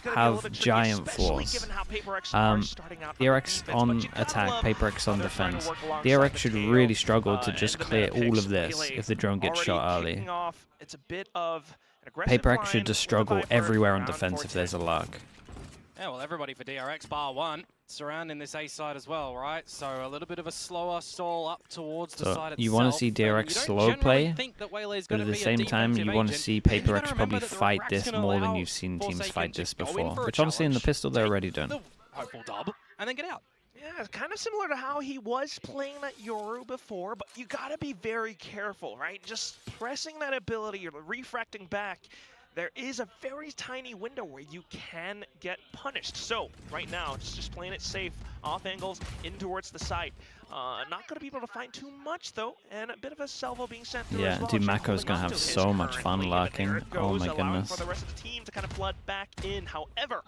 have giant flaws. DRX on attack, PRX on defense. DRX should really struggle to just clear all of this if the drone gets shot early. PRX should just struggle everywhere on defense if there's a luck. Yeah, well, everybody for DRX, bar one, surrounding this A side as well, right? So a little bit of a slower stall up towards the side itself. You want to see DRX slow play, but at the same time, you want to see PRX probably fight this more than you've seen teams fight this before. Which honestly, in the pistol, they're already done. Hopeful dub, and then get out. Yeah, it's kind of similar to how he was playing that Yoru before, but you gotta be very careful, right? Just pressing that ability or refracting back, there is a very tiny window where you can get punished. So, right now, it's just playing it safe, off angles, in towards the site. Not going to be able to find too much, though, and a bit of a salvo being sent through as well. Dude, Mako's going to have so much fun lurking. Oh my goodness. For the rest of the team to kind of flood back in. However,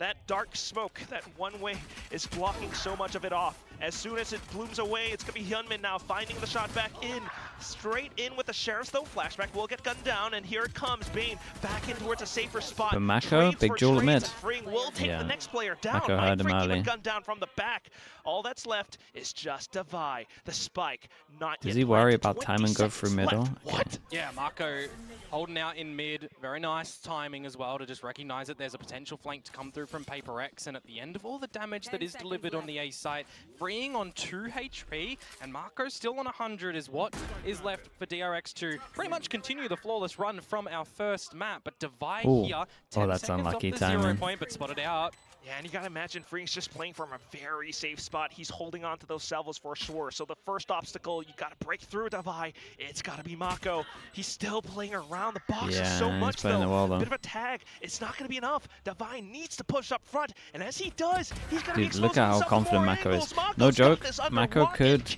that dark smoke, that one way, is blocking so much of it off. As soon as it blooms away, it's going to be Hyunmin now finding the shot back in. Straight in with the Sheriff's, though. Flashback will get gunned down, and here it comes. Bane back in towards a safer spot. But Mako, big jewel mid. Will take the next player down. Mako had him early. Gunned down from the back. All that's left is just Devi. The spike, not Does he worry about time and go through middle? What? Yeah, Mako holding out in mid. Very nice timing as well to just recognize that there's a potential flank to come through from PRX, and at the end of all the damage that is delivered on the A site, freeing on 2 HP, and Marco still on 100 is what is left for DRX to pretty much continue the flawless run from our first map. But Devi here, 10 that's seconds unlucky off the 0 timing. point, but spotted out. Yeah, and you gotta imagine Free's just playing from a very safe spot. He's holding on to those salvos for sure. So the first obstacle, you gotta break through Devi. It's gotta be Mako. He's still playing around the box so much, though. Well, a bit of a tag. It's not gonna be enough. Devi needs to push up front, and as he does, he's gonna be exposing look at how confident Mako is. No joke, Mako could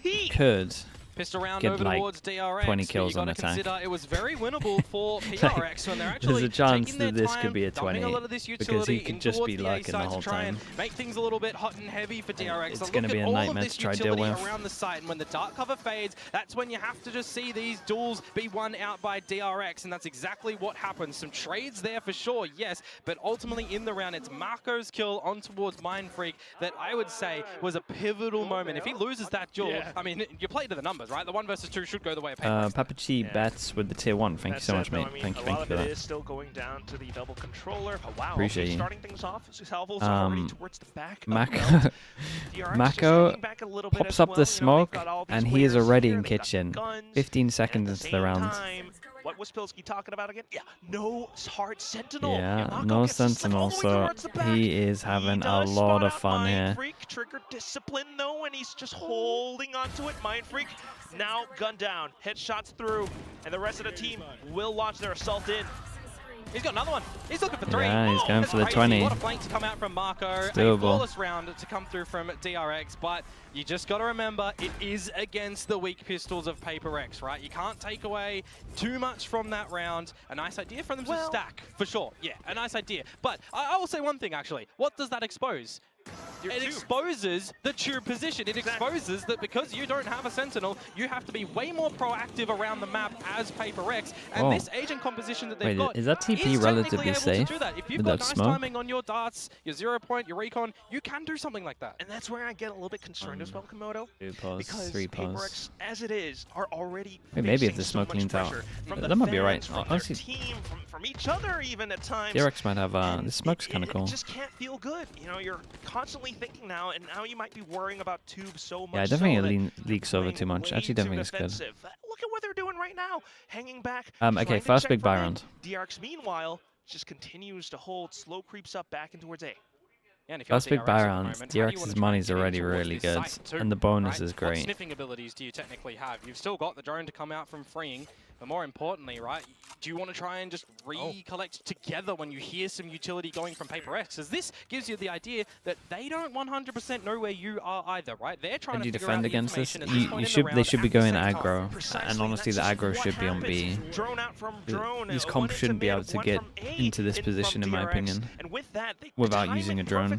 Pistol round get over like towards DRX, 20 kills on attack. It was very winnable for PRX when they're actually there's a chance that this could be a 20 because he could just be lurking the whole time. Make things a little bit hot and heavy for DRX. It's going to be a nightmare to try to deal with. Around the site, and when the dark cover fades, that's when you have to just see these duels be won out by DRX, and that's exactly what happens. Some trades there for sure, yes, but ultimately in the round, it's Marco's kill on towards Mind Freak that I would say was a pivotal moment. If he loses that duel, I mean, you play to the numbers, right? The 1 versus 2 should go the way of PRX. Papachi bats with the tier 1. Thank you so much, mate. Thank you for that. It is still going down to the double controller. Oh, wow. Appreciate you. Starting things off, salvos already towards the back. Mako pops up the smoke, and he is already in kitchen. 15 seconds into the round. What was Pilsky talking about again? Yeah, no hard sentinel. Yeah, no sentinel, so he is having a lot of fun here. Freak, trigger discipline though, and he's just holding onto it. Mind Freak now gunned down, headshots through, and the rest of the team will launch their assault in. He's got another one. He's looking for 3. Yeah, he's going for the 20. What a flank to come out from Marco. A flawless round to come through from DRX, but you just got to remember it is against the weak pistols of PRX, right? You can't take away too much from that round. A nice idea for them to stack, for sure. Yeah, a nice idea. But I will say one thing, actually. What does that expose? It exposes the tube position. It exposes that because you don't have a sentinel, you have to be way more proactive around the map as PRX. And this agent composition that they've got is that TP relatively safe? If you've got nice timing on your darts, your 0 point, your recon, you can do something like that. And that's where I get a little bit concerned as well, Komodo. 2 pause, because 3 pause. PRX, as it is, are already maybe if the smoke cleans out. That might be right. Honestly, team, from each other even at times. DRX might have the smoke's kind of cool. It just can't feel good. You know, you're constantly thinking now, and now you might be worrying about tube so much. Yeah, I don't think it leaks over too much. Actually, don't think it's good. Look at what they're doing right now, hanging back. Okay, first big buy round. DRX, meanwhile, just continues to hold, slow creeps up back in towards A. Yeah, and if first big buy round, DRX's money's already really good, and the bonus is great. What sniffing abilities do you technically have? You've still got the drone to come out from freeing, but more importantly, right, do you want to try and just recollect together when you hear some utility going from PRX? Because this gives you the idea that they don't 100% know where you are either, right? They're trying to figure out the defend against this. They should be going aggro, and honestly, the aggro should be on B. These comps shouldn't be able to get into this position, in my opinion, without using a drone.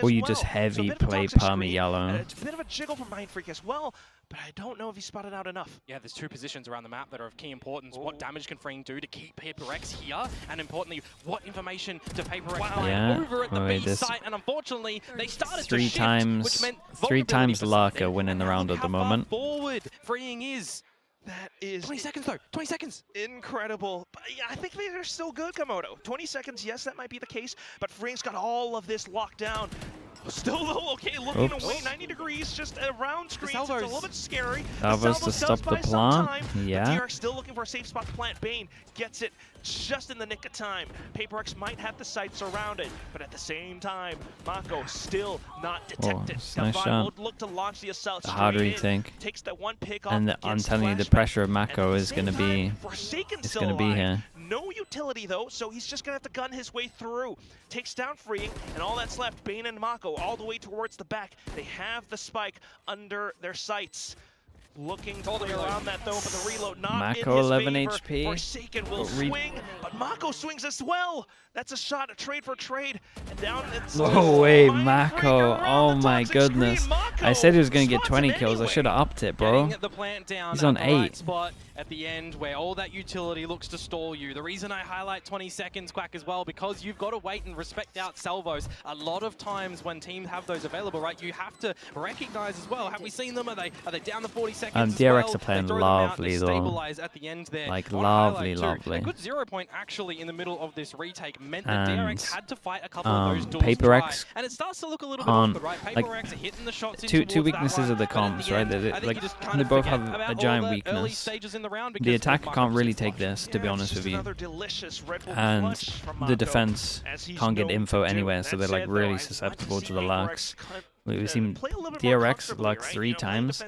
Or you just heavy play perma yellow. It's a bit of a jiggle from Mind Freak as well. but I don't know if he spotted out enough. Yeah, there's 2 positions around the map that are of key importance. What damage can Freeing do to keep PRX here? And importantly, what information to PRX find over at the B site? And unfortunately, they started to shift, which meant 3 times luck are winning the round at the moment. Forward Freeing is. That is 20 seconds though, 20 seconds. Incredible. But yeah, I think they're still good, Komodo. 20 seconds, yes, that might be the case, but Freeing's got all of this locked down. Still okay, looking away, 90 degrees, just around screens. It's a little bit scary. Salvos to stop the plant. Yeah. DRX still looking for a safe spot to plant. Bane gets it just in the nick of time. PRX might have the site surrounded, but at the same time, Mako still not detected. Nice shot. Look to launch the assault. The harder you think. Takes that one pick off. And I'm telling you, the pressure of Mako is going to be. It's going to be here. No utility though, so he's just gonna have to gun his way through. Takes down Freeing, and all that's left, Bane and Mako all the way towards the back. They have the spike under their sights. Looking to play around that though, but the reload not Mako in his 11 favor. HP. Forsaken will swing, but Mako swings as well. That's a shot, a trade for trade, and down it's no way, Mako. Oh my goodness. I said he was going to get 20 kills. I should have upped it, bro. He's on 8. Spot at the end where all that utility looks to stall you. The reason I highlight 20 seconds, Quack, as well, because you've got to wait and respect out salvos. A lot of times when teams have those available, right, you have to recognize as well. Have we seen them? Are they down the 40 seconds? DRX are playing lovely though. Stabilize at the end there. Like lovely. A good 0 point actually in the middle of this retake meant that DRX had to fight a couple of those duels PRX and it starts to look a little bit awkward, right? PRX are hitting the shots two weaknesses of the comps, right? They both have a giant weakness. The attacker can't really take this, to be honest with you, and the defense can't get info anywhere, so they're like really susceptible to the lags. We've seen DRX like 3 times.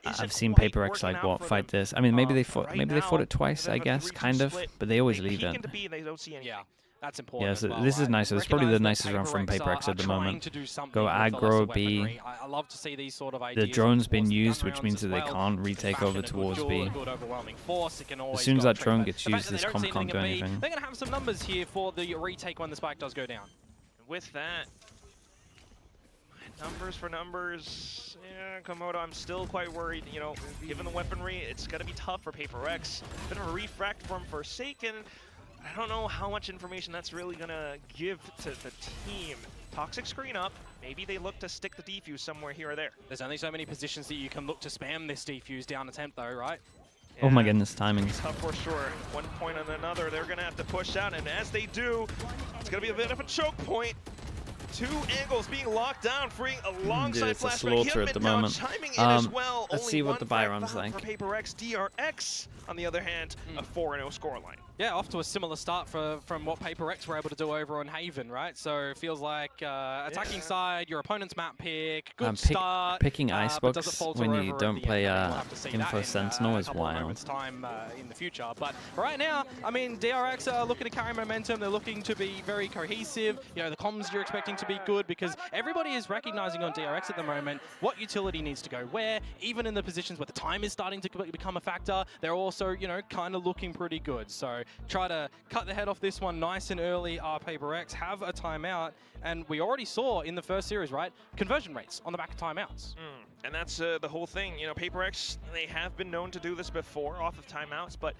I've seen PRX like what fight this. I mean, maybe they fought it twice, I guess, kind of, but they always leave it. Yeah. That's important. Yeah, so this is nicer. It's probably the nicest round from PRX at the moment. Go aggro B. I love to see these sort of ideas. The drone's been used, which means that they can't retake over towards B. As soon as that drone gets used, this comp can't do anything. They're going to have some numbers here for the retake when the spike does go down. With that, numbers for numbers, yeah, Komodo, I'm still quite worried. You know, given the weaponry, it's going to be tough for PRX. Bit of a refract from Forsaken. I don't know how much information that's really going to give to the team. Toxic screen up. Maybe they look to stick the defuse somewhere here or there. There's only so many positions that you can look to spam this defuse down attempt though, right? Yeah. Oh my goodness, timings. Tough for sure. One point on another, they're going to have to push out, and as they do, it's going to be a bit of a choke point. 2 angles being locked down, Freeing alongside it's a flashback. slaughter at the moment. Let's see what the buy run's like. For PRX, DRX, on the other hand, a 4-0 scoreline. Yeah, off to a similar start from what PRX were able to do over on Haven, right? So it feels like attacking side, your opponent's map pick, good start. Picking Icebox when you don't play Info Sentinel is wild. It's time in the future, but right now, I mean, DRX are looking to carry momentum. They're looking to be very cohesive. You know, the comms you're expecting to be good because everybody is recognizing on DRX at the moment what utility needs to go where. Even in the positions where the time is starting to become a factor, they're also, you know, kind of looking pretty good. So try to cut the head off this one nice and early. PRX have a timeout, and we already saw in the first series, right, conversion rates on the back of timeouts. And that's the whole thing. You know, PRX, they have been known to do this before off of timeouts, but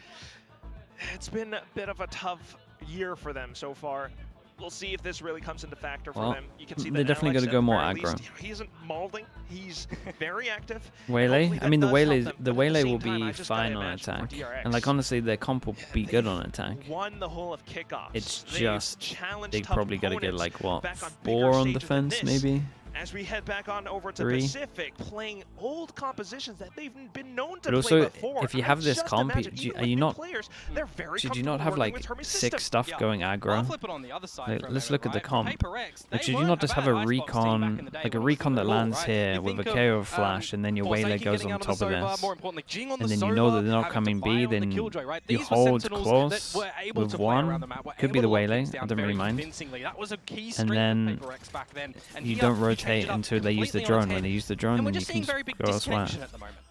it's been a bit of a tough year for them so far. We'll see if this really comes into factor for them. You can see they're definitely going to go more aggro. He isn't mauling. He's very active. Waylay? I mean, the Waylay will be fine on attack. And like honestly, their comp will be good on attack. Won the whole of kickoffs. It's just they probably got to get like what, 4 on defense maybe. As we head back on over to Pacific, playing old compositions that they've been known to play before. But also, if you have this comp, should you not have like 6 stuff going aggro? I'll flip it on the other side. Let's look at the comp. Like, should you not just have a recon, like a recon that lands here with a KO flash, and then your Waylay goes on top of this, and then you know that they're not coming B, then you hold close with 1, could be the Waylay, I don't really mind, and then you don't rotate until they use the drone. When they use the drone, then you can go slash.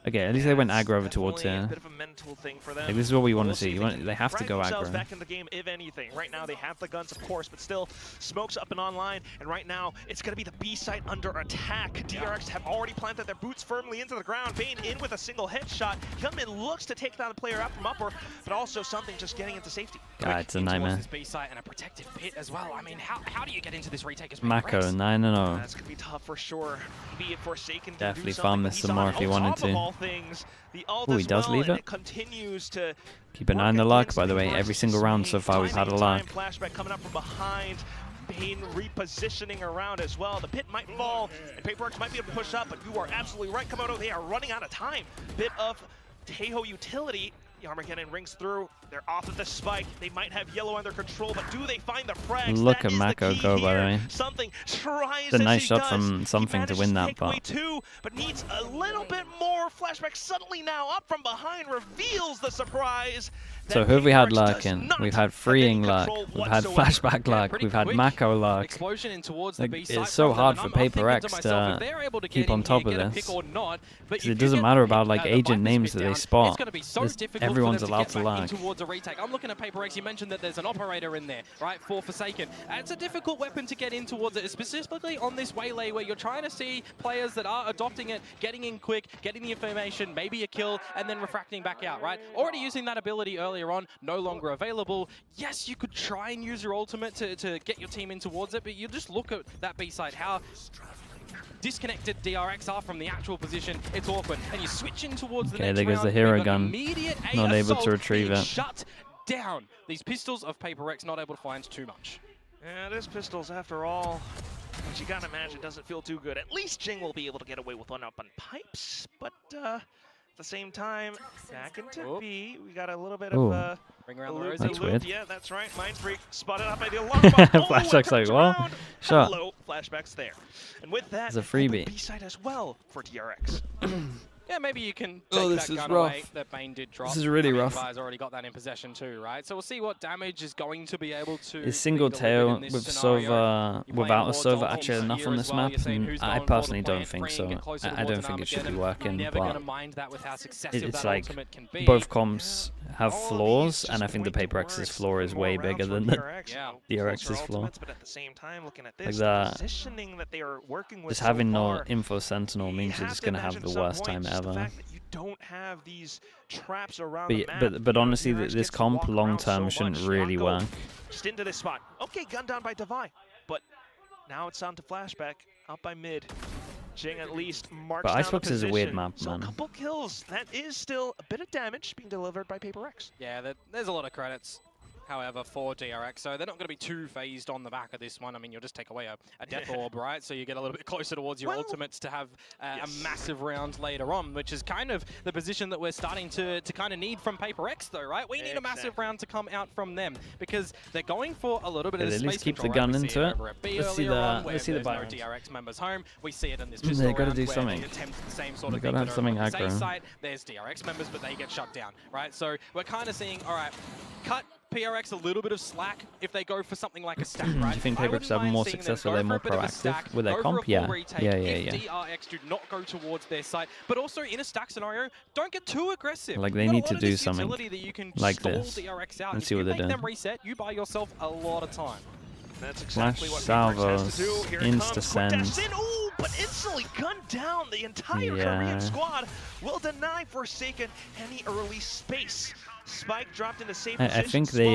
Okay, at least they went aggro over towards here. Bit of a mental thing for them. Like, this is what we want to see. They have to go aggro. Back in the game, if anything. Right now, they have the guns, of course, but still, Smoke's up and online. And right now, it's going to be the B site under attack. DRX have already planted their boots firmly into the ground. Bane in with a single headshot. Gunman looks to take down the player out from upper, but also something just getting into safety. God, it's a nightmare. This B site and a protected pit as well. I mean, how do you get into this retake as Mako 9-0. That's going to be tough for sure. Be it Forsaken. Definitely farm this some more if he wanted to. Oh, he does leave it. Keep an eye on the luck, by the way. Every single round so far we've had a luck. Flashback coming up from behind. Bane repositioning around as well. The pit might fall, and PRX might be able to push up, but you are absolutely right, Komodo. They are running out of time. Bit of Tejo utility. The Armageddon rings through. They're off of the spike. They might have yellow under control, but do they find the frags? Look at Mako go, by the way. Something tries. It's a nice shot from something to win that, but needs a little bit more. Flashback suddenly now up from behind reveals the surprise. So who have we had luck in? We've had freeing luck, we've had flashback luck, we've had Mako luck. Like, it's so hard for PRX to keep on top of this. Because it doesn't matter about like agent names that they spot. Everyone's allowed to luck. I'm looking at PRX, you mentioned that there's an operator in there, right, for Forsaken. And it's a difficult weapon to get in towards it, specifically on this waylay where you're trying to see players that are adopting it, getting in quick, getting the information, maybe a kill, and then refracting back out, right? Already using that ability earlier on, no longer available. Yes, you could try and use your ultimate to get your team in towards it, but you just look at that B side, how disconnected DRX are from the actual position. It's awkward, and you switch in towards the next round. Okay, there goes the hero gun. Not able to retrieve it. Shut down. These pistols of PRX not able to find too much. Yeah, it is pistols after all. But you gotta imagine it doesn't feel too good. At least Jing will be able to get away with one up on pipes, but at the same time, back into B, we got a little bit of Bring around the That's weird. Yeah, that's right. Mind Freak spotted up by the alarm bomb. Flashback's like, well, shot. Hello, Flashback's there. And with that, it's a freebie. B-side as well for DRX. Yeah, maybe you can take that gun away that Bane did drop. This is really rough. Guy's already got that in possession too, right? So we'll see what damage is going to be able to. Is single tail with Sova, without a Sova actually enough on this map? And I personally don't think so. I don't think it should be working, but it's like both comps have flaws, and I think the PRX's floor is way bigger than the DRX's floor. But at the same time, looking at Like this, that, positioning that they are working with just having no info sentinel means you're just gonna have the worst time ever. The fact that you don't have these traps around the map, but honestly, this comp long term shouldn't really work. Just into this spot. Okay, gunned down by Devi, but now it's on to Flashback, up by mid. Jing at least marks down the Icebox is a weird map, so man. a couple kills. That is still a bit of damage being delivered by PRX. Yeah, there's a lot of credits, however, for DRX, so they're not going to be too phased on the back of this one. I mean, you'll just take away a death orb, right? So you get a little bit closer towards your ultimates to have a massive round later on, which is kind of the position that we're starting to kind of need from PRX, though, right? We need a massive round to come out from them because they're going for a little bit of At space least keep the control, gun right? into it. Let's see the buy. DRX members home. We see it in this pistol They gotta round do where something. they attempt the same sort They of gotta thing. have something On this A aggro. side, there's DRX members, but they get shut down, right? So we're kind of seeing, all right, cut PRX a little bit of slack if they go for something like a stack, right? Do you think PRX have more success or they're more proactive with their comp? Yeah. DRX do not go towards their site, but also in a stack scenario, don't get too aggressive. Like they need to do something like this. DRX out. Let's see what they're doing. If you make them reset, you buy yourself a lot of time. That's exactly what salvos, has to do. Here insta-send. Ooh, but instantly gunned down. The entire Korean squad will deny Forsaken any early space. Spike dropped into safe position. I think they,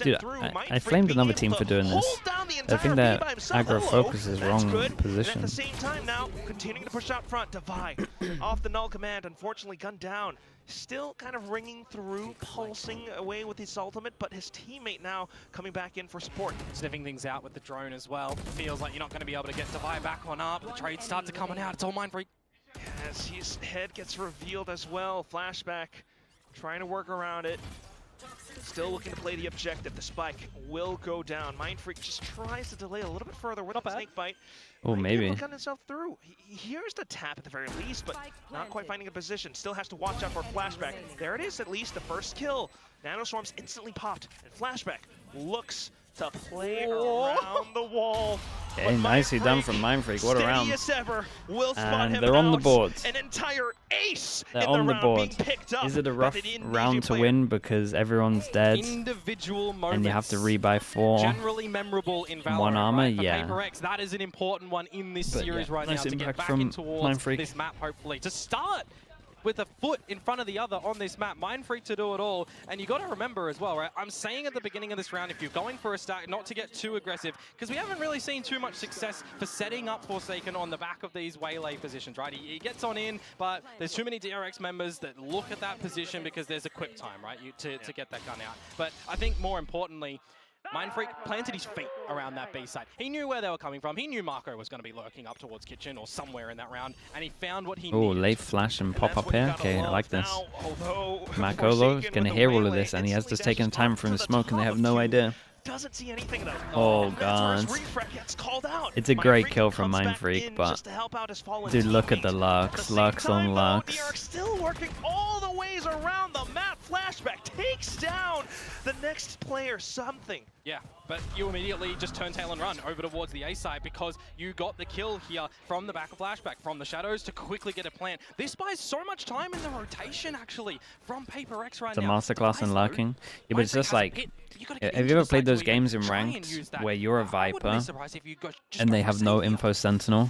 dude, I flamed another team for doing this. I think that aggro focus is wrong position. At the same time now, continuing to push out front. Devi off the null command, unfortunately gunned down. Still kind of ringing through, pulsing away with his ultimate, but his teammate now coming back in for support. Sniffing things out with the drone as well. Feels like you're not going to be able to get Devi back on up. The trades start to coming out. It's all Mind Freak. As his head gets revealed as well. Flashback trying to work around it. Still looking to play the objective. The spike will go down. Mind Freak just tries to delay a little bit further with a snake bite. Oh, maybe. He's gotten himself through. He hears the tap at the very least, but not quite finding a position. Still has to watch out for Flashback. There it is, at least the first kill. Nanoswarms instantly popped, and Flashback looks to play around the wall. Okay, nicely done from Mindfreak. What a round. And they're on the board. An entire ace They're on the board. Is it a rough round to win because everyone's dead Individual and you have to rebuy 4 generally memorable in Valorant, 1 armor? right? For Yeah. PRX, that is an important one in this series right nice now to get impact back from in towards Mindfreak. this map, hopefully. To start with a foot in front of the other on this map, Mindfreak to do it all. And you got to remember as well, right? I'm saying at the beginning of this round, if you're going for a stack, not to get too aggressive, because we haven't really seen too much success for setting up Forsaken on the back of these waylay positions, right? He gets on in, but there's too many DRX members that look at that position because there's a quick time, right? To get that gun out. But I think more importantly, Mindfreak planted his feet around that B side. He knew where they were coming from. He knew Marco was going to be lurking up towards Kitchen or somewhere in that round, and he found what he needed. Oh, late flash and pop up here. Okay, I like this. Marco is going to hear all of this, and he has just taken time from the smoke, and they have no idea. Doesn't see anything though. Oh god. It's a great kill from Mindfreak, but dude, look at the Lux. Lux on Lux. DRX still working all the ways around the map. Flashback takes down the next player something. Yeah, but you immediately just turn tail and run over towards the A side because you got the kill here from the back of Flashback, from the shadows to quickly get a plant. This buys so much time in the rotation, actually, from PRX right now. It's a masterclass in lurking. Yeah, but it's just like, have you ever played those games in ranked where you're a Viper and they have no info sentinel?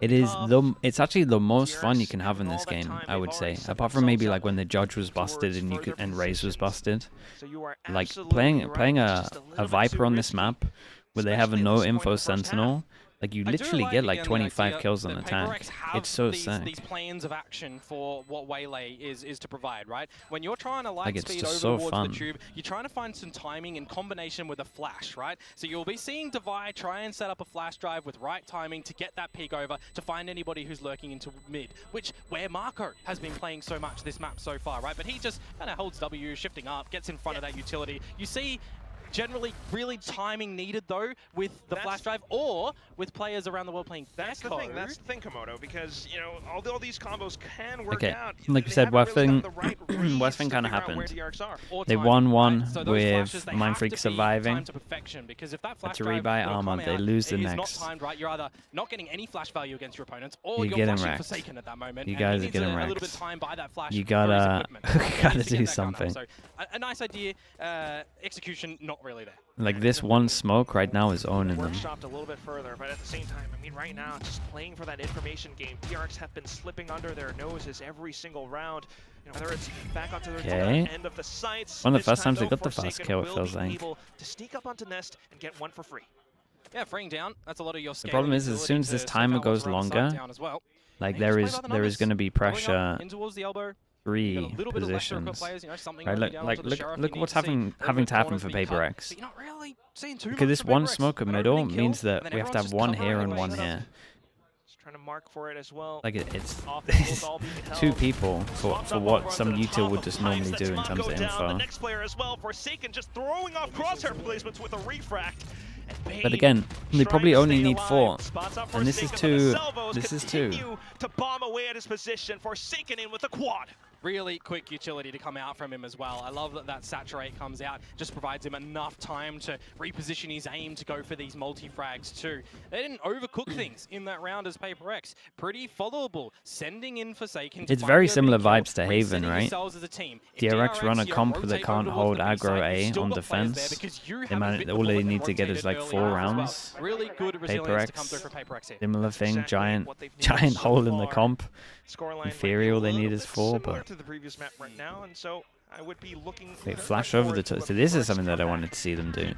It's actually the most fun you can have in this game, I would say. Apart from maybe like when the Judge was busted and Raze was busted. Like playing a Viper on this map where they have a no info sentinel, like you literally get like 25 kills on attack. It's so sick. These plans of action for what Waylay is to provide, right? When you're trying to light speed over so towards fun. the tube, you're trying to find some timing in combination with a flash, right? So you'll be seeing Divide try and set up a flash drive with right timing to get that peek over to find anybody who's lurking into mid, where Marco has been playing so much this map so far, right? But he just kind of holds W, shifting up, gets in front of that utility. You see generally really timing needed though with the flash drive or with players around the world playing That's the thing, Komodo, because you know all these combos can work out. Like you said, Worst thing kind of happened. They won one with Mindfreak surviving. But to rebuy armor, they lose the next. You're either not getting any flash value against your opponents, or you're getting wrecked. Forsaken at that moment. You guys are getting wrecked. A little bit of time by that flash. You gotta do something. So a nice idea, execution not really there. Like this one smoke right now is owning them. Workshopped a little bit further, but at the same time, I mean, right now, just playing for that information game. DRX have been slipping under their noses every single round. You know, whether it's back onto their end of the sights. One of the first times they got the fast kill, it feels like. Able to sneak up onto Nest and get one for free. Yeah, freeing down. That's a lot of your. The problem is, as soon as this timer goes longer, like there is going to be pressure. In towards the elbow. 3 positions. Right, look what's having to happen for PRX. Because this one smoke middle means that we have to have one here and one here. Trying to mark for it as well. Like it's 2 people for what some util would just normally do in terms of info. The next player as well, Forsaken just throwing off crosshair placements with a refract. But again, they probably only need 4, and this is 2. This is 2. To bomb away at his position, Forsaken in with a quad. Really quick utility to come out from him as well. I love that Saturate comes out, just provides him enough time to reposition his aim to go for these multi-frags too. They didn't overcook things in that round as PRX. Pretty followable. Sending in Forsaken. It's very similar vibes to Haven, right? DRX run a comp that can't hold aggro A on defense. All they need to get is like 4 rounds. Really good resilience to come through for PRX here. Similar thing, giant hole in the comp. In theory, all they need is 4, but to the previous map right now, and so I would be looking. Wait, flash over the top. So this is something that I wanted to see them do.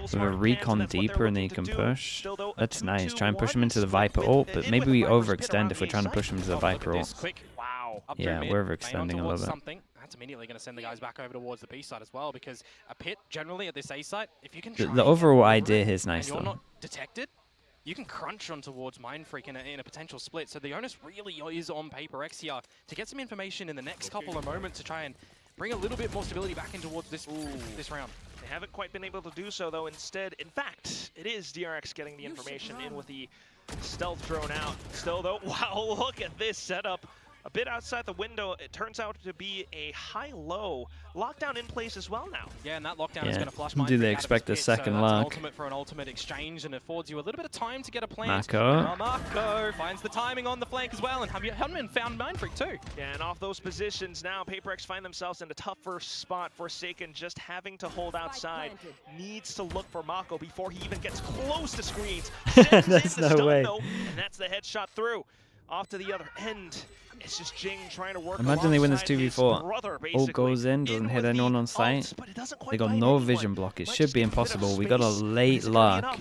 With a recon deeper and then you can push. That's nice. Try and push him into the Viper ult, but maybe we overextend if we're trying to push him to the Viper ult. Yeah, we're overextending a little bit. That's immediately going to send the guys back over towards the B side as well, because a pit generally at this A site, if you can. The overall idea here is nice though. You're not detected. You can crunch on towards Mindfreak in a potential split, so the onus really is on PRX here to get some information in the next couple of moments to try and bring a little bit more stability back in towards this round. They haven't quite been able to do so, though. Instead, in fact, it is DRX getting the information in with the stealth drone out. Still, though, wow, look at this setup. a bit outside the window. It turns out to be a high-low lockdown in place as well now. Yeah, and that lockdown is going to flush. Do they expect a second lock? Ultimate for an ultimate exchange, and affords you a little bit of time to get a plant. Mako. Mako finds the timing on the flank as well, and Hunman found Mindfreak too. Yeah, and off those positions now, PRX find themselves in a tougher spot. Forsaken just having to hold outside. Needs to look for Mako before he even gets close to screens. That's no way. Though, and that's the headshot through. Off to the other end. It's just Jing trying to work. Imagine they win this 2v4. Ult goes in, doesn't hit anyone on sight. They got no vision block. It should be impossible. We got a late luck.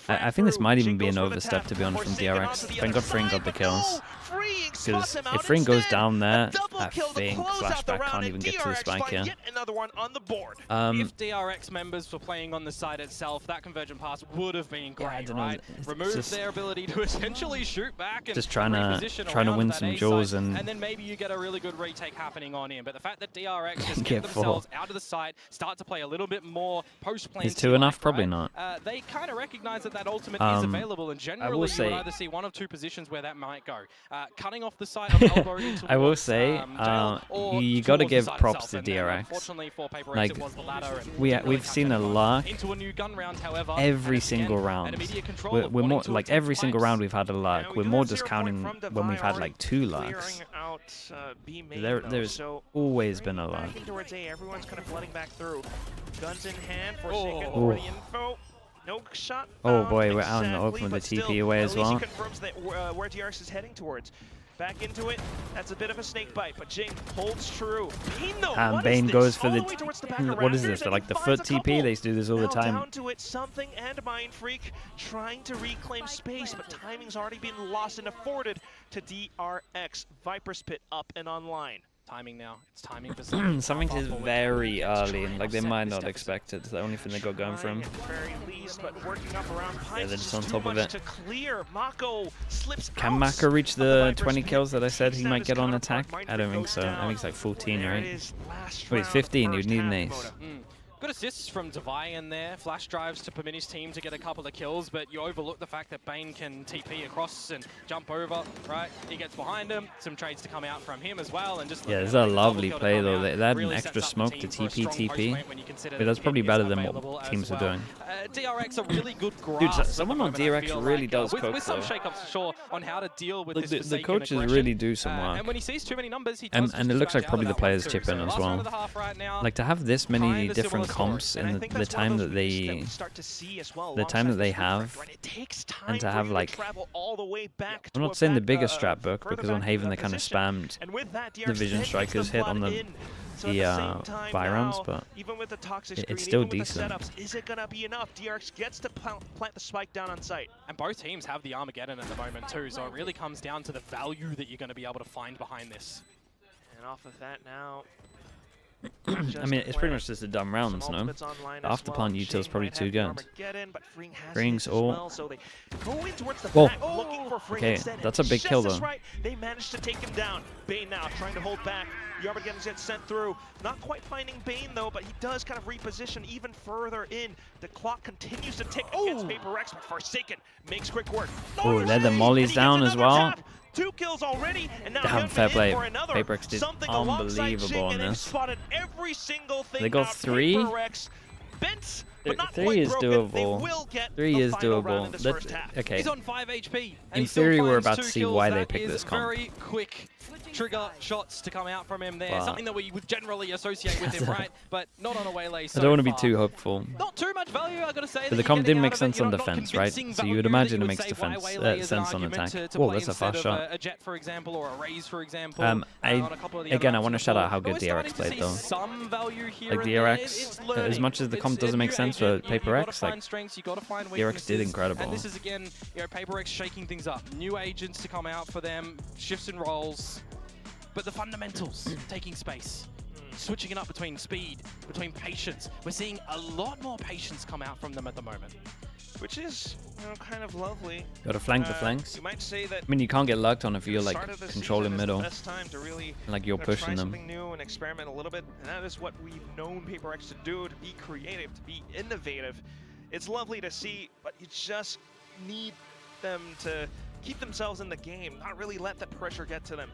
I think this might even be an overstep, to be honest, from DRX. Thank God Fring got the kills. Because if Fring goes down there, I think Flashback can't even get to the spike here. If DRX members were playing on the side itself, that convergent pass would have been great, right? Remove their ability to essentially shoot back and just trying to win some jaws, and then maybe you get a really good retake happening on him. But the fact that DRX just get themselves out of the side, start to play a little bit more post-play. Is 2 enough? Probably not. They kind of recognize that ultimate is available, and generally you would either see one of two positions where that might go. Cutting off the side of elbow into I will say, you got to give props to DRX. Unfortunately for PRX, like, it was the latter, we've seen a luck into a new gun round, however, every single round. We're more like every single round we've had a luck. We're more just counting when we've had like 2 lucks. There's always been a luck. Everyone's kind of flooding back through. Guns in hand, Forsaken for the info. No shot. Oh boy, we're out in the open with the TP away as well. Confirms that where DRX is heading towards. Back into it. That's a bit of a snake bite, but Jing holds true. Bane, though, and Bane goes for the what is this? Like the foot TP? They do this all the time. Down to it, Something and Mindfreak trying to reclaim space, but timing's already been lost and afforded to DRX. Viper's Pit up and online. Timing now. It's timing for something. Something is very early, and like they might not expect it. It's the only thing they got going for him. Yeah, they're just on top of it. Can Mako reach the 20 kills that I said he might get on attack? I don't think so. I think it's like 14, right? Wait, 15. He would need an ace. Good assists from Devi in there. Flash drives to Pamini's team to get a couple of kills, but you overlook the fact that Bane can TP across and jump over, right? He gets behind him. Some trades to come out from him as well. And just yeah, this is a lovely play, though. They had an extra smoke to TP. But that's probably better than what teams are doing. DRX a really good grasp. Dude, someone on DRX really does cook, with some shakeups, sure, on how to deal with this the coaches really do some work. And when he sees too many numbers, he and it looks like probably the players chip in as well. Like to have this many different comps in the time that they have, and to have like, I'm not saying the biggest strat book, because on Haven they kind of spammed the Vision Strikers hit on the buy rounds, but even with the toxic it's still decent. Is it gonna be enough? DRX gets to plant the spike down on site, and both teams have the Armageddon at the moment too, so it really comes down to the value that you're going to be able to find behind this. And off of that now, I mean, it's pretty much just a dumb rounds, no? The afterplant util is probably too good. Fring's all. Whoa. Okay, that's a big kill though. They managed to take him down. Bane now trying to hold back. The Armageddon gets sent through. Not quite finding Bane though, but he does kind of reposition even further in. The clock continues to tick against PRX, but Forsaken makes quick work. Oh, let the mollies down as well. 2 kills already, and now damn, fair play. PRX did unbelievable on this. They got 3. 3 is doable. 3 is doable. Okay. He's on 5 HP. In theory, we're about to see why they picked this comp. Very quick trigger shots to come out from him there. Wow. Something that we would generally associate with him, right? But not on a waylay so I don't want to be too hopeful. Not too much value, I gotta say. But the comp didn't make sense on defense, right? So you would imagine it makes sense on attack. Whoa, that's a fast shot. A Jet, for example, or a Raze, for example. I want to shout out how good DRX played, though. Some value here like DRX, as much as the comp doesn't make sense for PRX, like DRX did incredible. And this is again, PRX shaking things up. New agents to come out for them, shifts and rolls. But the fundamentals, taking space, switching it up between speed, between patience. We're seeing a lot more patience come out from them at the moment. Which is, kind of lovely. Gotta flank the flanks. You might say that, I mean, you can't get lucked on if you're like controlling middle. Time to really, like you're pushing them. Something new and experiment a little bit, and that is what we've known PRX to do, to be creative, to be innovative. It's lovely to see, but you just need them to keep themselves in the game, not really let the pressure get to them.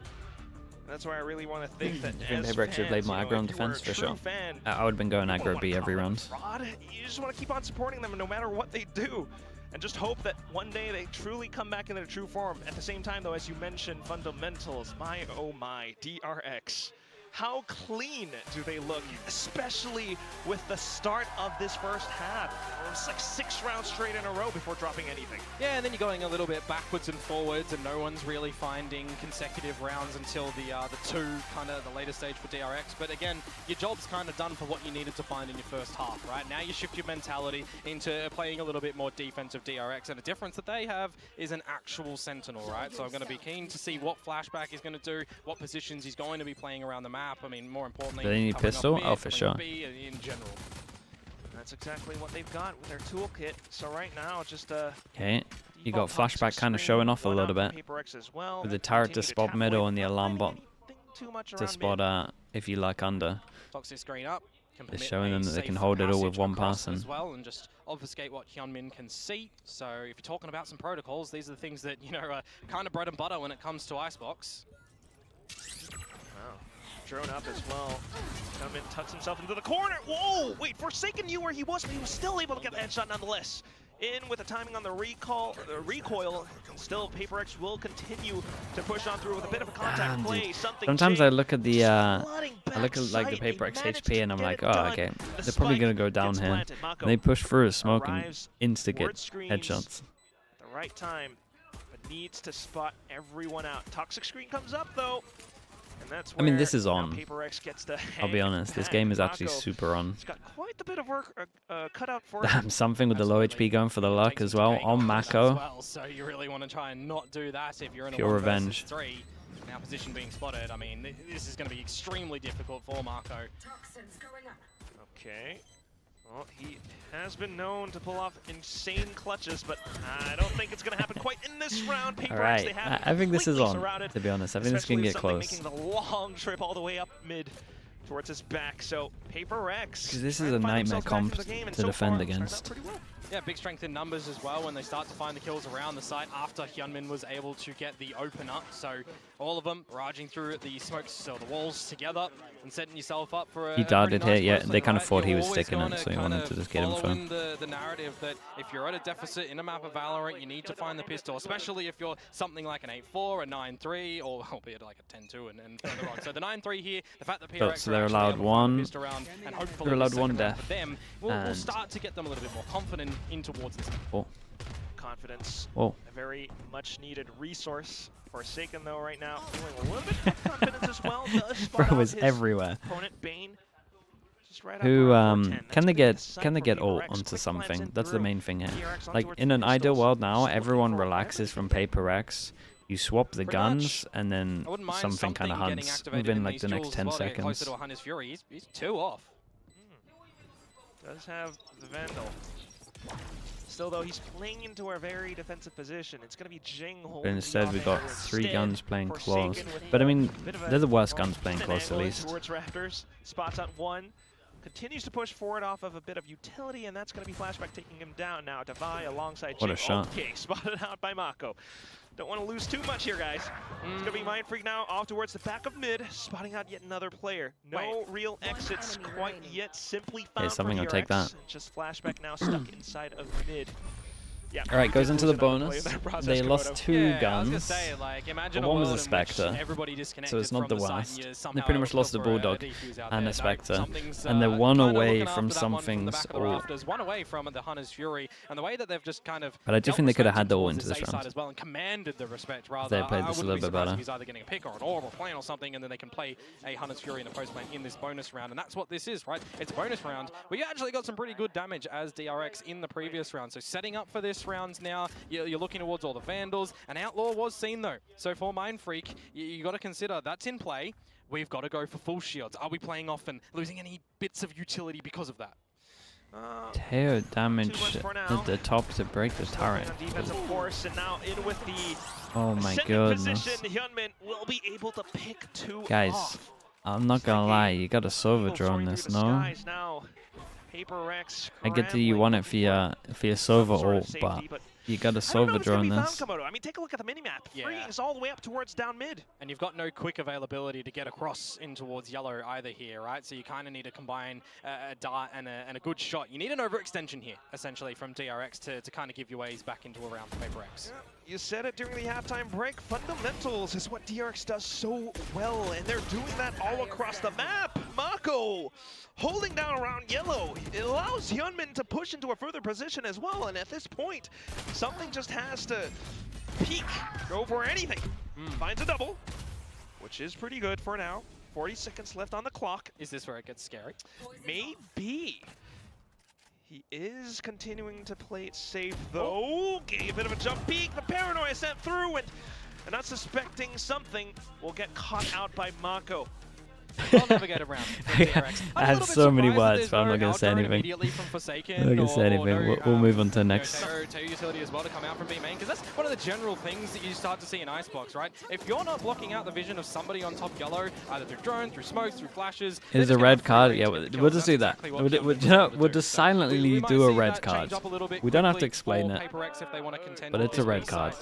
That's why I really want to think that I think PRX should have played more aggro on defense for sure. I would have been going aggro B every round. You just want to keep on supporting them no matter what they do. And just hope that one day they truly come back in their true form. At the same time, though, as you mentioned, fundamentals, my oh my, DRX. How clean do they look, especially with the start of this first half? It's like 6 rounds straight in a row before dropping anything. Yeah, and then you're going a little bit backwards and forwards, and no one's really finding consecutive rounds until the two, kind of the later stage for DRX. But again, your job's kind of done for what you needed to find in your first half, right? Now you shift your mentality into playing a little bit more defensive DRX, and the difference that they have is an actual Sentinel, right? So I'm going to be keen to see what Flashback is going to do, what positions he's going to be playing around the map. I mean, more importantly, do they need pistol? Oh, for sure. In general. That's exactly what they've got with their toolkit. So right now, just okay, you got Flashback kind of showing off a little bit well. with the turret to spot middle and the alarm bot to spot if you like under. Toxic screen up. They're showing them that they can hold it all with one person as well, and just obfuscate what Hyunmin can see. So if you're talking about some protocols, these are the things that are kind of bread and butter when it comes to Icebox. Wow. Drone up as well. Hyunmin tucks himself into the corner. Whoa! Wait, Forsaken knew where he was, but he was still able to get the headshot nonetheless. In with the timing on the recoil. Still, PRX will continue to push on through with a bit of a contact play. Sometimes I look at the like the PRX HP and I'm like, oh, okay, they're probably gonna go down here. And they push through a smoke and insta get headshots. At the right time, but needs to spot everyone out. Toxic screen comes up though. I mean, this is on. Gets to I'll be honest, this game is actually super on. It's got quite a bit of work cut out for him. Something with the low HP going for the luck as well on Mako. So you really want to try and not do that if you're in a pure revenge. 3. Now position being spotted. I mean, this is going to be extremely difficult for Mako. Okay. Well, he has been known to pull off insane clutches, but I don't think it's going to happen quite in this round. All right, I think this is on, to be honest. I think this can get close. Making the long trip all the way up mid towards his back, so PRX. Because this is a nightmare comp to defend against. Yeah, big strength in numbers as well when they start to find the kills around the site after Hyunmin was able to get the open up. So all of them barraging through the smokes, so the walls together and setting yourself up for a He darted here, yeah, they kind of right? thought he was sticking it, so he wanted to just get him for the narrative that if you're at a deficit in a map of Valorant, you need to find the pistol, especially if you're something like an 8-4, a 9-3, or albeit like a 10-2 and further on. So the 9-3 here, the fact that PRX so they're allowed one. They're allowed one death. For them, we'll start to get them a little bit more confident in towards this. Oh. Confidence. Oh. A very much needed resource. Forsaken though right now, feeling a little bit of confidence as well. Bro is everywhere. Opponent Bane. Just right Who can they get ult onto something? That's the main thing here. Like in an ideal world now, everyone relaxes from PRX. You swap the guns, and then something kind of hunts within like the next 10 seconds. He's 2 off. Does have the Vandal. Still, though, he's playing into a very defensive position. It's going to be Jing holding. Instead, we got 3 guns playing close. But I mean, they're the worst guns playing close, at least. Towards Raptors, spots on 1. Continues to push forward off of a bit of utility, and that's going to be Flashback taking him down now. Davai alongside Jing. What a shot. Okay, spotted out by Mako. Don't want to lose too much here, guys. It's going to be Mind Freak now off towards the back of mid, spotting out yet another player. No real exits quite yet, simply found. Hey, something for will take that. Just Flashback now stuck inside of mid. Yeah, all right, goes into the bonus. They lost 2 guns. I was gonna say, like, imagine one was a Spectre, so it's not the worst. They pretty much lost the Bulldog and a Spectre, and they're 1 away from something's ult. 1 away from the Hunter's Fury, and the way that they've just kind of. But I do think they could have had the ult into this round. As well, and commanded the respect rather. They played this a little bit better. He's either getting a pick or an orb or plane or something, and then they can play a Hunter's Fury in a post plane in this bonus round, and that's what this is, right? It's a bonus round. We actually got some pretty good damage as DRX in the previous round, so setting up for this round now. You're looking towards all the Vandals. An Outlaw was seen, though. So for Mind Freak, you got to consider that's in play. We've got to go for full shields. Are we playing off and losing any bits of utility because of that? Tear damage at the top to break the turret. Oh my goodness. Will be able to pick 2 guys, off. I'm not gonna lie, you got a Sova drone this, no? I get that you want it for your Sova ult, but you got a Sova drone this. I I mean, take a look at the minimap. Yeah. Free is all the way up towards down mid. And you've got no quick availability to get across in towards yellow either here, right? So you kind of need to combine a dart and a good shot. You need an overextension here, essentially, from DRX to kind of give you ways back into a round for PRX. Yeah, you said it during the halftime break. Fundamentals is what DRX does so well, and they're doing that all across the map. Mako holding down around yellow. It allows Hyunmin to push into a further position as well, and at this point, something just has to peek, go for anything. Finds a double, which is pretty good for now. 40 seconds left on the clock. Is this where it gets scary? Maybe. He is continuing to play it safe, though. Gave a bit of a jump peek. The paranoia sent through, and not suspecting something will get caught out by Mako. I'll never get around. I have so many words, but I'm not going to say anything. I'm not going to say anything. We'll move on to the next. Tayo utility as well to come out from B main, because that's one of the general things that you start to see in Icebox, right? If you're not blocking out the vision of somebody on top yellow, either through drone, through smokes, through flashes. Is a red card? Yeah, we'll just do that. We'll just silently do a red card. We don't have to explain it, but it's a red card.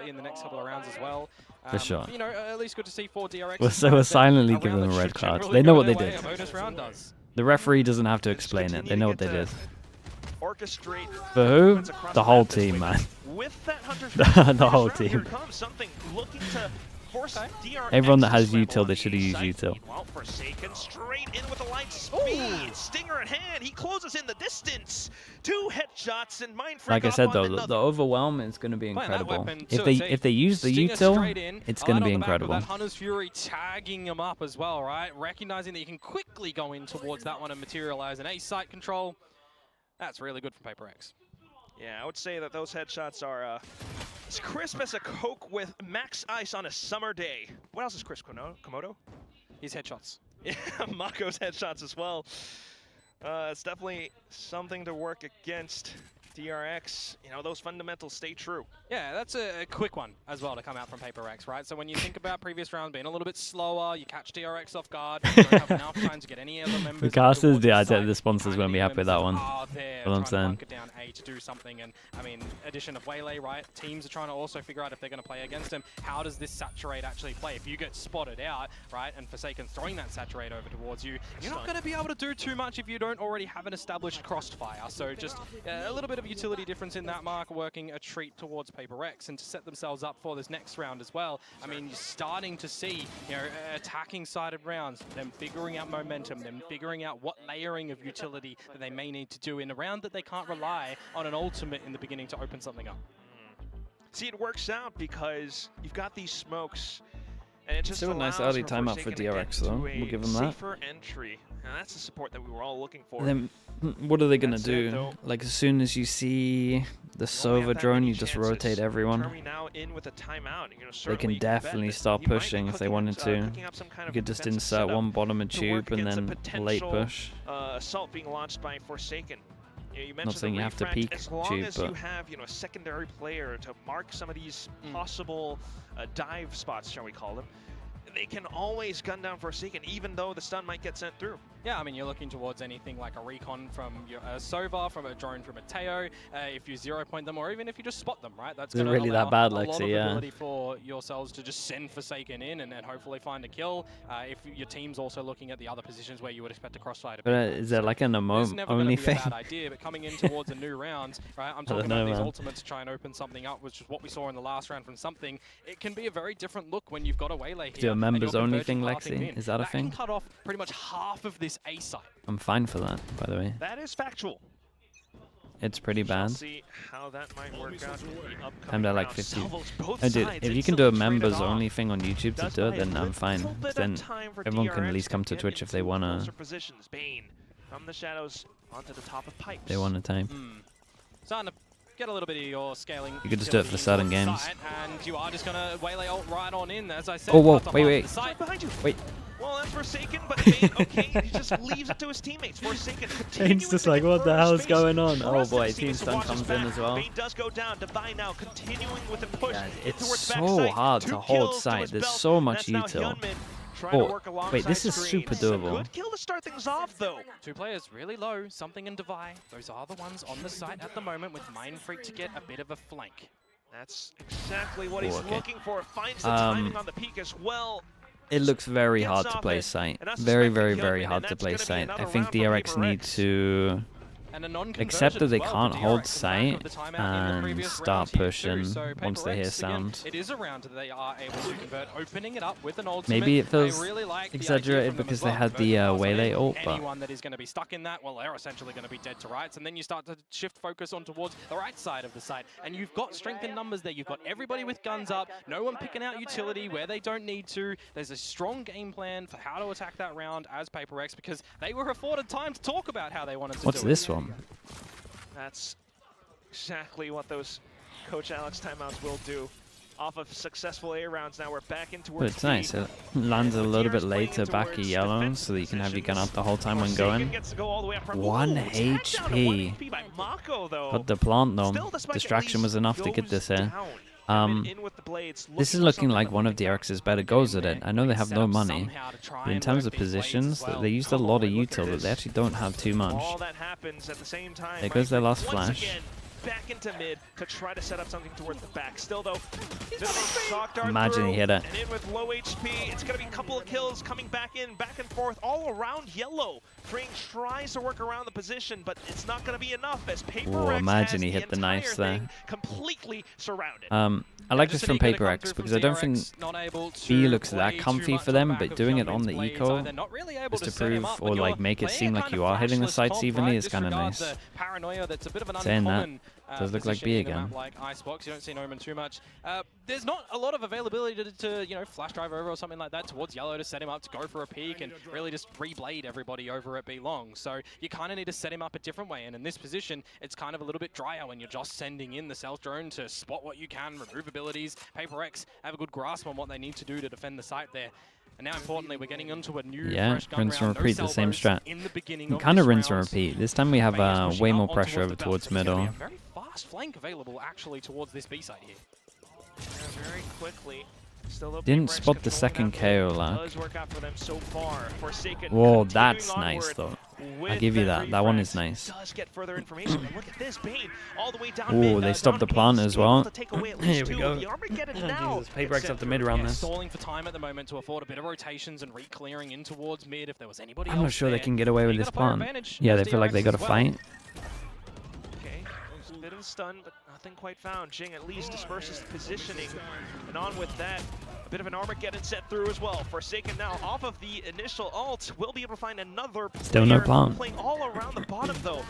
In the next couple of rounds as well. For sure. You know, at least good to see 4 DRX. So we'll silently give them a red card. They know what they did. Bonus round does. The referee doesn't have to explain it. They know what they did. Orchestrate For who? The whole team, man. With that Hunter the whole here team. comes something looking to force DRX. Everyone that has util, they should have used util. Well, Forsaken straight in with a light speed. Stinger in hand. He closes in the distance. 2 headshots and Mindfreak. Like I said though, the overwhelm is going to be incredible. If they use the util, it's going to be incredible. That Hunter's Fury tagging him up as well, right? Recognizing that you can quickly go in towards that one and materialize an ace site control. That's really good from PRX. Yeah, I would say that those headshots are as crisp as a Coke with max ice on a summer day. What else is crisp, Komodo? His headshots. Yeah, Mako's headshots as well. It's definitely something to work against DRX. You know, those fundamentals stay true. Yeah, that's a quick one as well to come out from PRX, right? So when you think about previous rounds being a little bit slower, you catch DRX off guard, you don't have enough time to get any other members. The casters, the sponsors won't be happy with that one. What I'm saying. Down A to do something, and I mean, addition of Waylay, right? Teams are trying to also figure out if they're going to play against him. How does this saturate actually play? If you get spotted out, right, and Forsaken throwing that saturate over towards you, you're not going to be able to do too much if you don't already have an established crossfire. So just a little bit of utility difference in that mark, working a treat towards PRX, and to set themselves up for this next round as well. I mean, you're starting to see, you know, attacking sided rounds, them figuring out momentum, them figuring out what layering of utility that they may need to do in a round that they can't rely on an ultimate in the beginning to open something up. See, it works out because you've got these smokes, and it just still a nice early timeout for DRX though. We'll give them that. Safer entry. And that's the support that we were all looking for. Then what are they gonna do? Like as soon as you see the Sova drone, you just rotate everyone. Now in with a timeout. You know, they can definitely start pushing if they wanted to. You could just insert one bottom of tube and then a late push. Assault being launched by Forsaken. You Not saying you have to peek as long tube, as but you have, you know, a secondary player to mark some of these possible dive spots, shall we call them, they can always gun down Forsaken, even though the stun might get sent through. Yeah, I mean, you're looking towards anything like a recon from your Sova, from a drone from a Tayo, if you 0-point them, or even if you just spot them, right? That's going to really that bad, a lot of yeah. ability for yourselves to just send Forsaken in and hopefully find a kill. If your team's also looking at the other positions where you would expect a crossfire to be. But is there like an emote only thing? It's never going to be a bad idea, but coming in towards a new round, right? I'm talking about these ultimates to try and open something up, which is what we saw in the last round from something. It can be a very different look when you've got a Waylay here. Do a members only thing, Lexi? Is that a thing? That can cut off pretty much half of this A site. I'm fine for that, by the way. That is factual. It's pretty bad. See how that might work out in the I'm at like 50. Oh, dude, if you can do a members only thing on YouTube to do it, then I'm fine. Then everyone can at least come to Twitch if they wanna. From the shadows onto the top of pipes. They want a time. Starting to get a little bit of your scaling. You could just do it for certain games. And you are just gonna Waylay ult right on in, as I said. Oh, whoa, wait. Behind you. Wait. Well, that's Forsaken, but Bane, okay, he just leaves it to his teammates. Forsaken Bane's just like, what the hell is going on? Oh boy, Team Stun comes in as well. Bane does go down. Divine now continuing with the push. Yeah, it's so hard to hold sight. There's so much util. Oh, wait, this is super doable. Good kill to start things off, though. 2 players really low, Something and Divine. Those are the ones on the site at the moment with Mindfreak to get a bit of a flank. That's exactly what he's okay. looking for. Finds the timing on the peak as well. It looks very hard to play site. Very, very, very hard to play site. I think DRX need to accept that they can't hold site and start pushing once they hear sound. It is a round that they are able to convert, opening it up with an ultimate. Maybe it feels exaggerated because they had the waylay ult, but anyone that is going to be stuck in that, well, they're essentially going to be dead to rights, and then you start to shift focus on towards the right side of the site, and you've got strength in numbers there. You've got everybody with guns up, no one picking out utility where they don't need to. There's a strong game plan for how to attack that round as PRX, because they were afforded time to talk about how they wanted to do it. What's this one? That's exactly what those Coach Alex timeouts will do. Off of successful A rounds, now we're back into work. But it's nice. It lands a little bit later back at yellow, so that you can have your gun up the whole time when going. 1 HP. Got the plant though. Distraction was enough to get this here. This is looking like one of DRX's better goes at it. I know they have no money, but in terms of positions, they used a lot of util that they actually don't have too much. There goes their last flash. Back into mid to try to set up something towards the back. Still though, imagine he hit it. And in with low HP, it's gonna be a couple of kills coming back and forth all around yellow. Frame tries to work around the position, but it's not gonna be enough as PRX imagine he hit the knife there. Completely surrounded. I like this from PRX because I don't think B looks that comfy for them, but doing it on the eco just to prove or like make it seem like you are hitting the sights evenly is kind of nice. Saying that, does look like B again. Like Icebox, you don't see Omen too much. There's not a lot of availability to you know, flash drive over or something like that towards yellow to set him up to go for a peek and really just reblade everybody over at B long. So you kind of need to set him up a different way, and in this position, it's kind of a little bit drier when you're just sending in the stealth drone to spot what you can, remove abilities. PRX have a good grasp on what they need to do to defend the site there. And now, importantly, we're getting into a new fresh gun rinse and round. repeat, the same strat. You kind of rinse and repeat. This time we have way more pressure over towards middle. Very fast flank available actually towards this B side here. Very quickly. Didn't spot the second KO lag. Whoa, that's nice though. I give you that. That one is nice. Oh, they stopped the plant as well. Here we go. Jesus, PRX up the mid around this. Stalling for time at the moment to afford a bit of rotations and re-clearing in towards mid if there was anybody I'm not sure they can get away with this plant. Yeah, they feel like they got to fight. Okay, a bit of a stun, but nothing quite found. Jing at least disperses the positioning, and on with that. A bit of an Armageddon set through as well. Forsaken now off of the initial ult. Will be able to find another player. Still no plant. Playing all around the bottom though.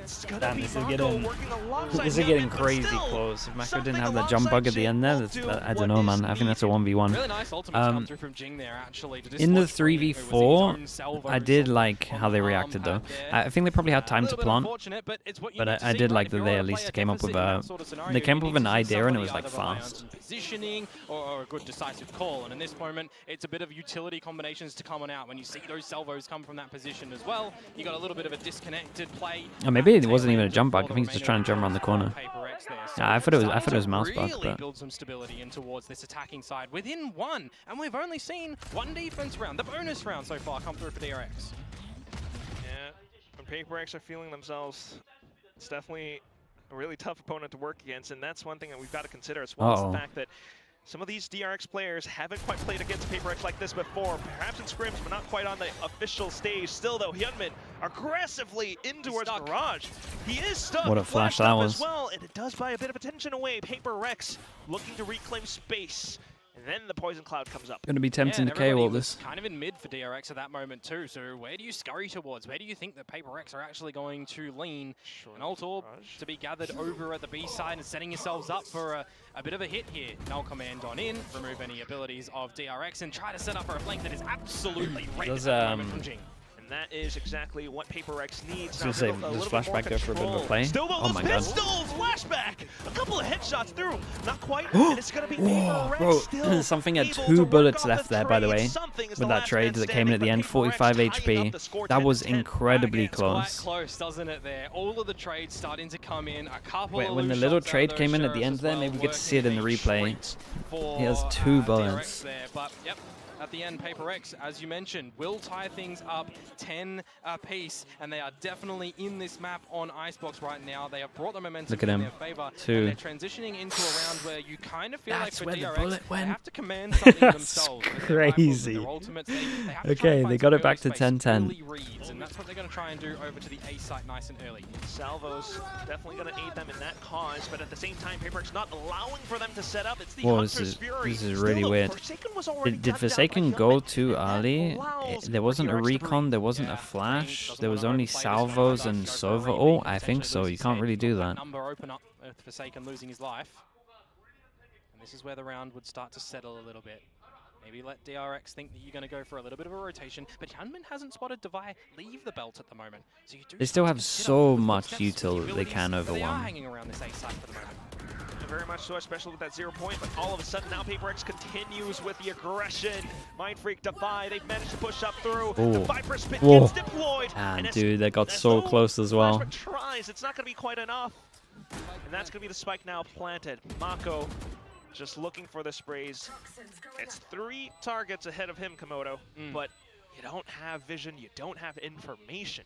It's gonna Damn, be this is getting crazy close. If Mako didn't have that jump bug at the end there, I don't know, man. I think that's a 1v1. Really nice ultimate come through from Jing there, actually, to in the 3v4, I did like how they reacted though. I think they probably had time to plant, but I did like that they at least came up with an idea and it was like fast. Positioning or a good decisive call, and in this moment, it's a bit of utility combinations to come on out. When you see those salvos come from that position as well, you got a little bit of a disconnected play. Oh, maybe it wasn't even a jump bug. I think he's just trying to jump around the corner. Yeah, I thought it was mouse bug, but build some stability in towards this attacking side within one, and we've only seen one defense round, the bonus round so far, come through for DRX. Yeah, when PRX are feeling themselves, it's definitely a really tough opponent to work against, and that's one thing that we've got to consider as well, is the fact that some of these DRX players haven't quite played against PRX like this before, perhaps in scrims, but not quite on the official stage. Still though, Hyunmin aggressively in towards Garage. He is stuck. What a flash that was. As well, and it does buy a bit of attention away. PRX looking to reclaim space. And then the poison cloud comes up. Going to be tempting to KO all this. Kind of in mid for DRX at that moment too. So where do you scurry towards? Where do you think that PRX are actually going to lean? An ult orb to be gathered over at the B side and setting yourselves up for a bit of a hit here. Null command on in, remove any abilities of DRX and try to set up for a flank that is absolutely ready from Jing. That is exactly what PRX needs. I was going to say, does flashback go for a bit of a play? Still oh my god. Flashback! A couple of headshots through. Not quite, and it's going to be PRX bro, still something had 2 bullets left there, by the way, with that trade that came in at the end, 45 HP. That was incredibly close. Quite close, doesn't it there? All of the trades starting to come in. A couple Wait, when the little trade came in at the end there, maybe we get to see it in the replay. He has 2 bullets. But, yep. at the end, PRX, as you mentioned, will tie things up 10 apiece, and they are definitely in this map on Icebox right now. They have brought the momentum in their favor, and they're transitioning into a round where you kind of feel like for DRX, they have to command something themselves. Crazy. Okay, they got it back to 10-10. And that's what they're going to try and do over to the A site nice and early. Salvo's definitely going to aid them in that cause, but at the same time, PRX not allowing for them to set up. It's the Hunter's Fury. This is really weird. Did Forsaken go too early? There wasn't a recon, there wasn't a flash, there was only salvos and Sova. Oh, I think so. You can't really do that. Number open up with Forsaken losing his life. And this is where the round would start to settle a little bit. Maybe let DRX think that you're going to go for a little bit of a rotation, but Hyunmin hasn't spotted Devi leave the belt at the moment. So you do they still have so much util they can over they one. are hanging around this A site for the moment. Very much so, especially with that 0 point, but all of a sudden now PRX continues with the aggression. Mind Freak, Defi, they've managed to push up through. The Viper Spit gets deployed. And dude, they got so close as well. Tries, it's not going to be quite enough. And that's going to be the spike now planted. Mako just looking for the sprays. It's 3 targets ahead of him, Komodo, but you don't have vision, you don't have information.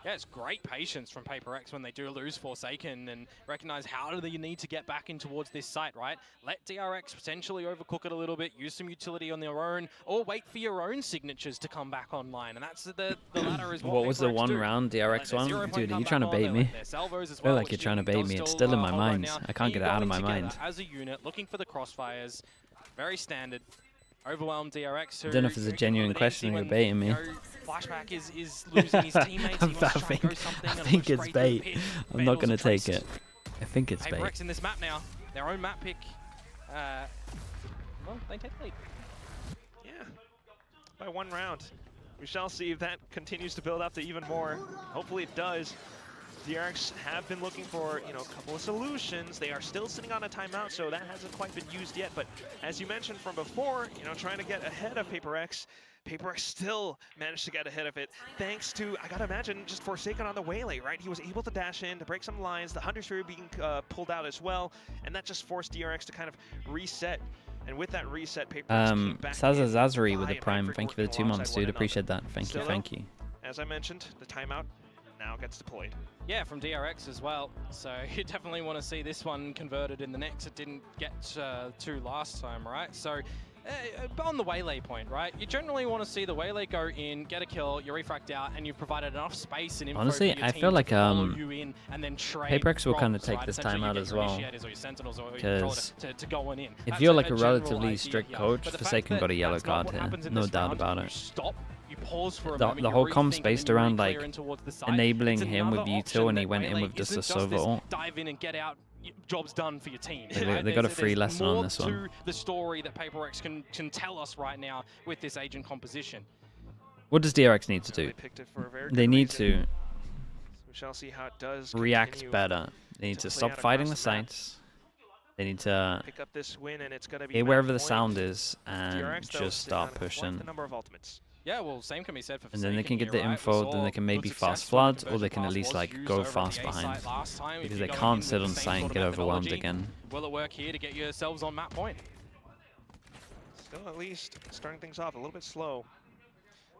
Yeah, it's great patience from PRX when they do lose Forsaken and recognize how do they need to get back in towards this site, right? Let DRX potentially overcook it a little bit, use some utility on their own, or wait for your own signatures to come back online. And that's the latter is what was the one round DRX one? Dude, are you trying to bait me? I feel like you're trying to bait me. It's still in my mind. I can't get it out of my mind. As a unit, looking for the crossfires, very standard. Overwhelmed DRX. I don't know if it's a genuine question or you're baiting me. Flashback is losing his teammates. I think it's bait. I'm not going to take it. I think it's bait. PRX in this map now. Their own map pick. Well, they take the lead. Yeah. By 1 round. We shall see if that continues to build up to even more. Hopefully it does. DRX have been looking for, a couple of solutions. They are still sitting on a timeout, so that hasn't quite been used yet. But as you mentioned from before, trying to get ahead of PRX, PRX still managed to get ahead of it, thanks to, I gotta imagine, just Forsaken on the Waylay, right? He was able to dash in, to break some lines, the Hunter's Fury being pulled out as well, and that just forced DRX to kind of reset. And with that reset, PRX came back Saza Zazari with the Prime. Thank you for the 2 months, dude. Appreciate that. Thank you, thank you. As I mentioned, the timeout now gets deployed. Yeah, from DRX as well. So you definitely want to see this one converted in the next. It didn't get to last time, right? So on the Waylay point, right? You generally want to see the Waylay go in, get a kill, you refract out, and you've provided enough space and info honestly, for your I team feel like you in and then PRX will kind of take this time out as well. Because if you're like a relatively strict coach, Forsaken got a yellow card here, no doubt about it. The whole comp's based around like enabling him with util, and he went in with just a Sova ult. Dive in and get out. Job's done for your team. They got a free lesson on this one. To the story that PRX can tell us right now with this agent composition. What does DRX need to do? They need to react better. They need to stop fighting the sites. They need to hear wherever the sound is and just start pushing. Yeah, well, same can be said for and then they can get the info, then they can maybe fast flood, or they can at least like go fast behind. Because they can't sit on site and get overwhelmed again. Will it work here to get yourselves on map point? Still at least starting things off a little bit slow.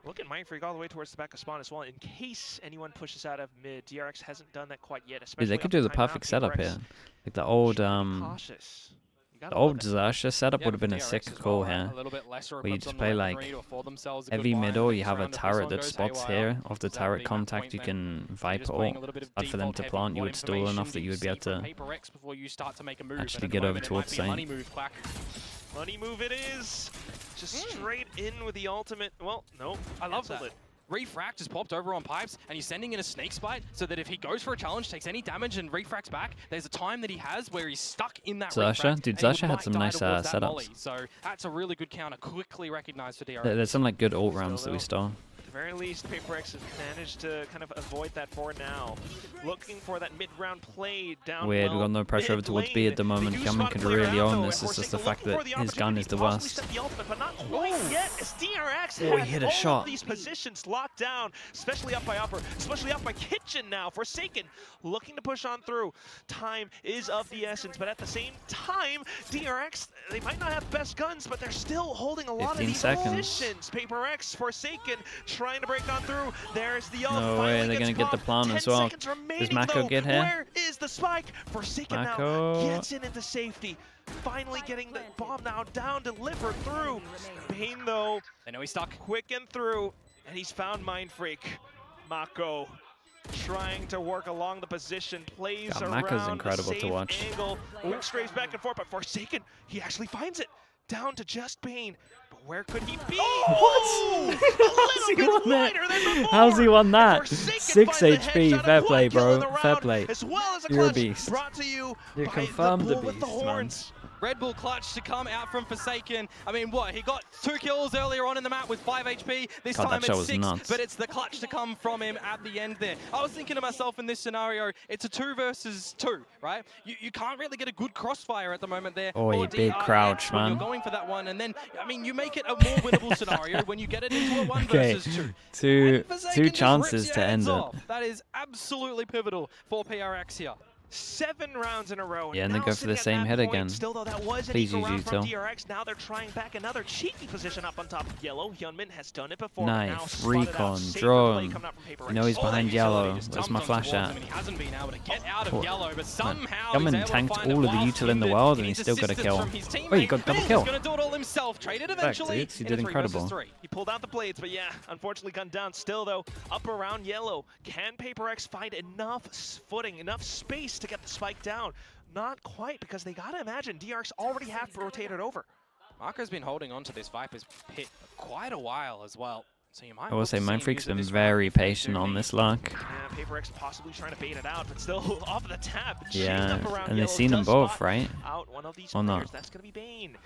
Look at Mind Freak all the way towards the back of spawn as well, in case anyone pushes out of mid. DRX hasn't done that quite yet. Dude, they could do the perfect setup here. Like the old the old Zasha setup would have been a sick call here, where you just play like every middle, you have a turret that spots here. Off the turret contact, you can Viper ult. But for them to plant, you would stall enough that you would be able to actually get over towards site. Money move it is! Just straight in with the ultimate. Well, no. I love that. Refract just popped over on pipes, and he's sending in a snake spite so that if he goes for a challenge, takes any damage and refracts back, there's a time that he has where he's stuck in that Zasha? Dude, Zasha had some nice setups. So that's a really good counter, quickly recognized for DRX. There's some like good ult rounds that we stole. very least, PRX has managed to kind of avoid that for now. Looking for that mid-round play down Weird, low, we've got no pressure over towards B at the moment. Cameron could really own this. It's just the fact that his gun is the worst. But not quite yet, as DRX Oh, he hit a shot. all of these positions locked down, especially up by upper, especially up by kitchen now. Forsaken looking to push on through. Time is of the essence, but at the same time, DRX, they might not have best guns, but they're still holding a lot of these positions. PRX, Forsaken, trying to break on through. There's the ult. No way, they're going to get the plan as well. Does Mako get here? Where is the spike? Forsaken now gets into safety. Finally getting the bomb now down, delivered through. Bane, though, they know he's stuck. Quick and through, and he's found Mind Freak. Mako trying to work along the position, plays around Mako's incredible the to watch. Angle, quick strays back and forth, but Forsaken, he actually finds it. Down to just Bane. But where could he be? Oh, what? A little bit wider than before. How's he won that? 6 finds the HP, headshot fair and play, one kill in bro. the Fair round, play. as well as a You're a clutch beast. brought to you You're by confirmed the a bull with the beast, man. horns. Red Bull clutch to come out from Forsaken. I mean, what? He got 2 kills earlier on in the map with 5 HP. This God, time that shot it's was 6, nuts. but it's the clutch to come from him at the end there. I was thinking to myself in this scenario, it's a 2 versus 2, right? You can't really get a good crossfire at the moment there. Oh, for you big DRX crouch, when man. You're going for that one, and then, I mean, you make it a more winnable scenario when you get it into a 1 versus 2. Two chances to end it. That is absolutely pivotal for PRX here. 7 rounds in a row. Yeah, and they go for the same hit again. Still, though, that was an Please equal use round from util. DRX. Now they're trying back another cheeky position up on top of yellow. Hyunmin has done it before. Nice. Now Recon, safer drone. play coming out from PRX. You know he's behind yellow. Just Where's dumped my on flash towards at? him, and he hasn't been able to get out of Poor yellow, but somehow Hyunmin he's able to tanked find all it of the while util in the wounded. world, He and he needs still got a assistance kill. from his Oh, you teammate. got double He's kill. gonna do it all himself. Traded eventually. Dude. He in a did 3 versus incredible. 3. He pulled out the blades, but yeah, unfortunately gunned down. Still, though, up around yellow. Can PRX find enough footing, enough space to get the spike down? Not quite, because they gotta imagine DRX already have rotated over. Marco's been holding on to this Viper's pit for quite a while as well. So you might I will say, Mind Freak's been very patient on this luck. Yeah, PRX possibly trying to bait it out, but still off of the tap. Yeah, and they've seen them both, right? Out one of these Or not? players. That's gonna be Bane.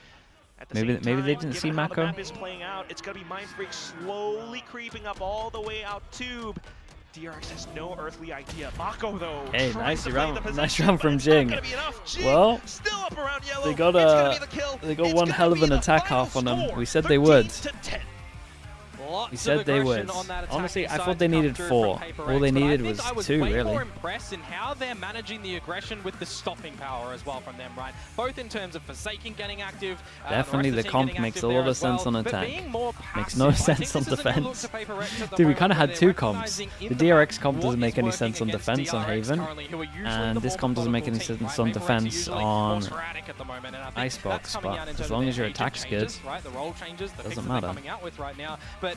At the Maybe same they time, didn't see given how Mako. the map is playing out, it's gonna be Mind Freak slowly creeping up all the way out tube. DRX has no earthly idea. Mako, though, Hey, trying nice to round, play the nice position, round but from it's not Jing. gonna be enough. Jing Well, still up around yellow. they got It's gonna be the kill. they got It's one gonna hell of be an the attack final half on them. score, We said they would. 13-10. Lots We of said they would. aggression on that Honestly, I attacking thought side they to come needed through 4. from All PRX, they but needed I was think I was 2, way really. more impressed in how they're managing the aggression with the stopping power as well from them, right? Both in terms of Forsaken getting active. Definitely, the comp makes a lot of sense on attack. Makes no I sense think on this is a good look defense. to PRX at the Dude, we moment kind of where had they're 2 comps. recognizing The in DRX map comp what doesn't make is any working sense on against defense on DRX Haven, currently, who are usually and the this more comp doesn't make any methodical team, sense right? on PRX are defense usually on more sporadic at the moment, and I think Icebox, that's coming but out in as terms long of as your agent attack's changes, good, right? The role changes, the picks doesn't that they're matter. coming out with right now, but